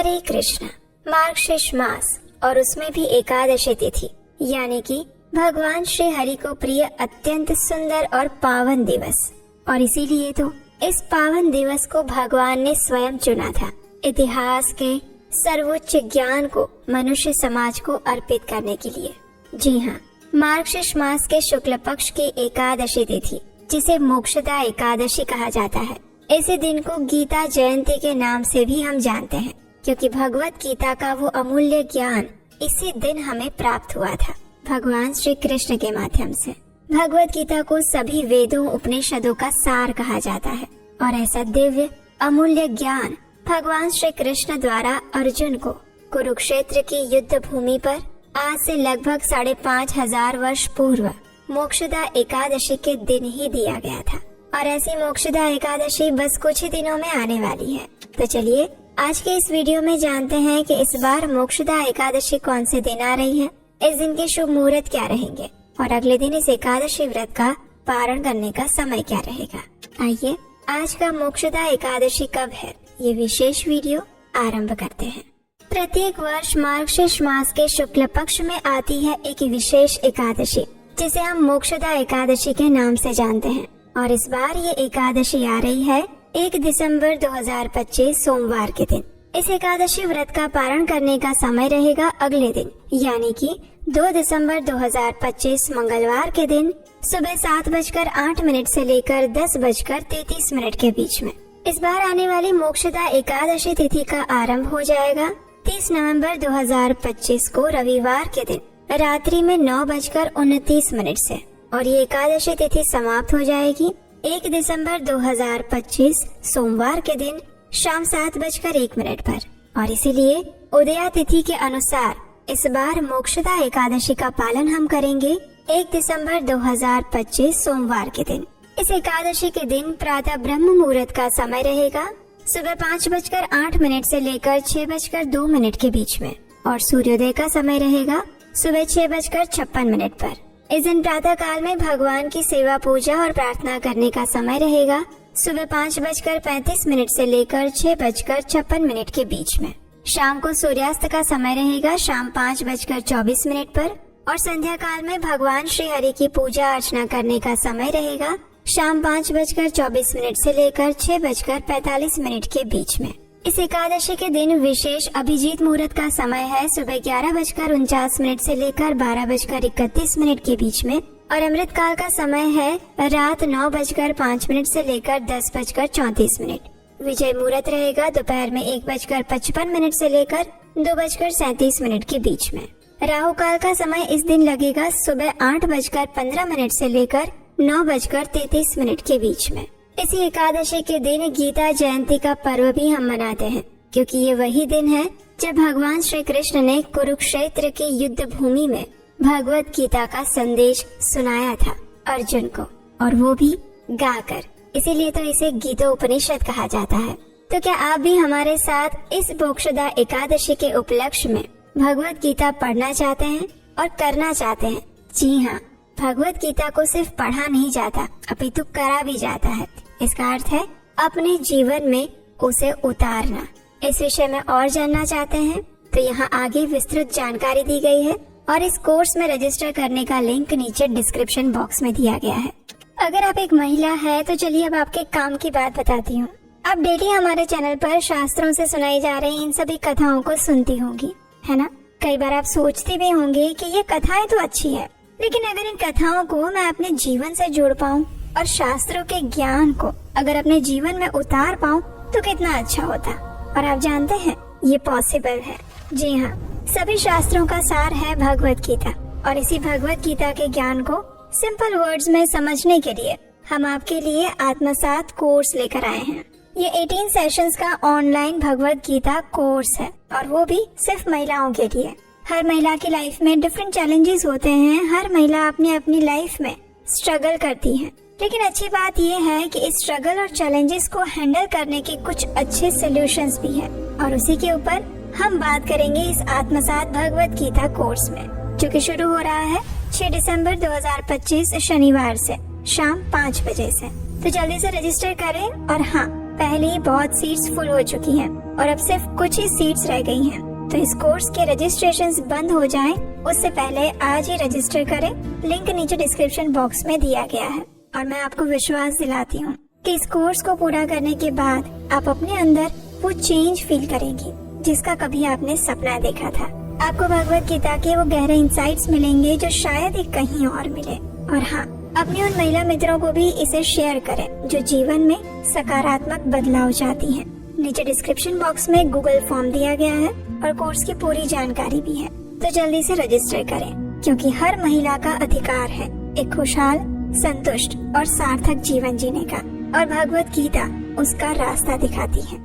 हरे कृष्ण। मार्गशीर्ष मास और उसमें भी एकादशी तिथि यानी कि भगवान श्री हरि को प्रिय अत्यंत सुंदर और पावन दिवस, और इसीलिए तो इस पावन दिवस को भगवान ने स्वयं चुना था इतिहास के सर्वोच्च ज्ञान को मनुष्य समाज को अर्पित करने के लिए। जी हाँ, मार्गशीर्ष मास के शुक्ल पक्ष की एकादशी तिथि जिसे मोक्षदा एकादशी कहा जाता है, ऐसे दिन को गीता जयंती के नाम से भी हम जानते हैं, क्योंकि भगवत गीता का वो अमूल्य ज्ञान इसी दिन हमें प्राप्त हुआ था भगवान श्री कृष्ण के माध्यम से। भगवत गीता को सभी वेदों उपनिषदों का सार कहा जाता है, और ऐसा दिव्य अमूल्य ज्ञान भगवान श्री कृष्ण द्वारा अर्जुन को कुरुक्षेत्र की युद्ध भूमि पर आज से लगभग 5,500 वर्ष पूर्व मोक्षदा एकादशी के दिन ही दिया गया था। और ऐसी मोक्षदा एकादशी बस कुछ ही दिनों में आने वाली है। तो चलिए आज के इस वीडियो में जानते हैं कि इस बार मोक्षदा एकादशी कौन से दिन आ रही है, इस दिन के शुभ मुहूर्त क्या रहेंगे और अगले दिन इस एकादशी व्रत का पारण करने का समय क्या रहेगा। आइए आज का मोक्षदा एकादशी कब है, ये विशेष वीडियो आरंभ करते हैं। प्रत्येक वर्ष मार्गशीर्ष मास के शुक्ल पक्ष में आती है एक विशेष एकादशी जिसे हम मोक्षदा एकादशी के नाम से जानते हैं, और इस बार ये एकादशी आ रही है 1 दिसंबर 2025 सोमवार के दिन। इस एकादशी व्रत का पारण करने का समय रहेगा अगले दिन यानी कि 2 दिसंबर 2025 मंगलवार के दिन सुबह 7:08 से लेकर 10:33 के बीच में। इस बार आने वाली मोक्षदा एकादशी तिथि का आरंभ हो जाएगा 30 नवंबर 2025 को रविवार के दिन रात्रि में 9:29 से, और ये एकादशी तिथि समाप्त हो जाएगी 1 दिसंबर 2025 सोमवार के दिन शाम 7:01 पर। और इसीलिए उदया तिथि के अनुसार इस बार मोक्षदा एकादशी का पालन हम करेंगे 1 दिसंबर 2025 सोमवार के दिन। इस एकादशी के दिन प्रातः ब्रह्म मुहूर्त का समय रहेगा सुबह 5:08 से लेकर 6:02 के बीच में, और सूर्योदय का समय रहेगा सुबह 6:56 पर। इस दिन प्रातः काल में भगवान की सेवा पूजा और प्रार्थना करने का समय रहेगा सुबह 5:35 से लेकर 6:56 के बीच में। शाम को सूर्यास्त का समय रहेगा शाम 5:24 पर, और संध्या काल में भगवान श्री हरि की पूजा अर्चना करने का समय रहेगा शाम 5:24 से लेकर 6:45 के बीच में। इस एकादशी के दिन विशेष अभिजीत मुहूर्त का समय है सुबह 11:49 से लेकर 12:31 के बीच में, और अमृत काल का समय है रात 9:05 से लेकर 10:34। विजय मुहूर्त रहेगा दोपहर में 1:55 से लेकर 2:37 के बीच में। राहु काल का समय इस दिन लगेगा सुबह 8:15 से लेकर 9:33 के बीच में। इसी एकादशी के दिन गीता जयंती का पर्व भी हम मनाते हैं, क्योंकि ये वही दिन है जब भगवान श्री कृष्ण ने कुरुक्षेत्र की युद्ध भूमि में भगवत गीता का संदेश सुनाया था अर्जुन को, और वो भी गाकर। इसीलिए तो इसे गीतोपनिषद कहा जाता है। तो क्या आप भी हमारे साथ इस मोक्षदा एकादशी के उपलक्ष्य में भगवत गीता पढ़ना चाहते हैं और करना चाहते हैं? जी हाँ, भगवत गीता को सिर्फ पढ़ा नहीं जाता अपितु करा भी जाता है। इसका अर्थ है अपने जीवन में उसे उतारना। इस विषय में और जानना चाहते हैं तो यहाँ आगे विस्तृत जानकारी दी गई है, और इस कोर्स में रजिस्टर करने का लिंक नीचे डिस्क्रिप्शन बॉक्स में दिया गया है। अगर आप एक महिला है तो चलिए अब आपके काम की बात बताती हूँ। आप डेली हमारे चैनल पर शास्त्रों से सुनाई जा रही इन सभी कथाओं को सुनती होंगी, है ना? कई बार आप सोचती भी होंगी कि ये कथाएं तो अच्छी है, लेकिन अगर इन कथाओं को मैं अपने जीवन से जोड़ पाऊँ और शास्त्रों के ज्ञान को अगर अपने जीवन में उतार पाऊँ तो कितना अच्छा होता। और आप जानते हैं ये पॉसिबल है। जी हाँ, सभी शास्त्रों का सार है भगवत गीता, और इसी भगवत गीता के ज्ञान को सिंपल वर्ड्स में समझने के लिए हम आपके लिए आत्मसात कोर्स लेकर आए हैं। ये 18 सेशंस का ऑनलाइन भगवत गीता कोर्स है, और वो भी सिर्फ महिलाओं के लिए। हर महिला की लाइफ में डिफरेंट चैलेंजेस होते हैं। हर महिला अपनी अपनी लाइफ में स्ट्रगल करती है, लेकिन अच्छी बात ये है कि इस स्ट्रगल और चैलेंजेस को हैंडल करने के कुछ अच्छे सॉल्यूशंस भी हैं, और उसी के ऊपर हम बात करेंगे इस आत्मसात भगवत गीता कोर्स में, जो कि शुरू हो रहा है 6 दिसंबर 2025 शनिवार से शाम 5 बजे से। तो जल्दी से रजिस्टर करें, और हाँ, पहले ही बहुत सीट्स फुल हो चुकी हैं और अब सिर्फ कुछ ही सीट्स रह गई हैं। तो इस कोर्स के रजिस्ट्रेशंस बंद हो जाएं, उससे पहले आज ही रजिस्टर करें। लिंक नीचे डिस्क्रिप्शन बॉक्स में दिया गया है। और मैं आपको विश्वास दिलाती हूँ कि इस कोर्स को पूरा करने के बाद आप अपने अंदर वो चेंज फील करेंगी जिसका कभी आपने सपना देखा था। आपको भगवत गीता के वो गहरे इंसाइट्स मिलेंगे जो शायद ही कहीं और मिले। और हाँ, अपने उन महिला मित्रों को भी इसे शेयर करें जो जीवन में सकारात्मक बदलाव चाहती हैं। नीचे डिस्क्रिप्शन बॉक्स में गूगल फॉर्म दिया गया है और कोर्स की पूरी जानकारी भी है। तो जल्दी से रजिस्टर करें, क्योंकि हर महिला का अधिकार है एक खुशहाल, संतुष्ट और सार्थक जीवन जीने का, और भगवत गीता उसका रास्ता दिखाती है।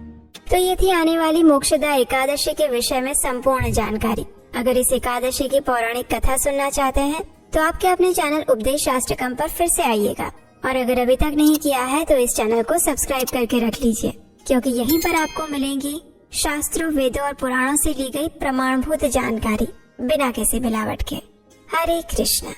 तो ये थी आने वाली मोक्षदा एकादशी के विषय में संपूर्ण जानकारी। अगर इस एकादशी की पौराणिक कथा सुनना चाहते हैं तो आपके अपने चैनल उपदेश शास्त्रकम पर फिर से आइएगा। और अगर अभी तक नहीं किया है तो इस चैनल को सब्सक्राइब करके रख लीजिए, क्योंकि यहीं पर आपको मिलेंगी शास्त्रों, वेदों और पुराणों से ली गई प्रमाणभूत जानकारी बिना किसी मिलावट के। हरे कृष्णा।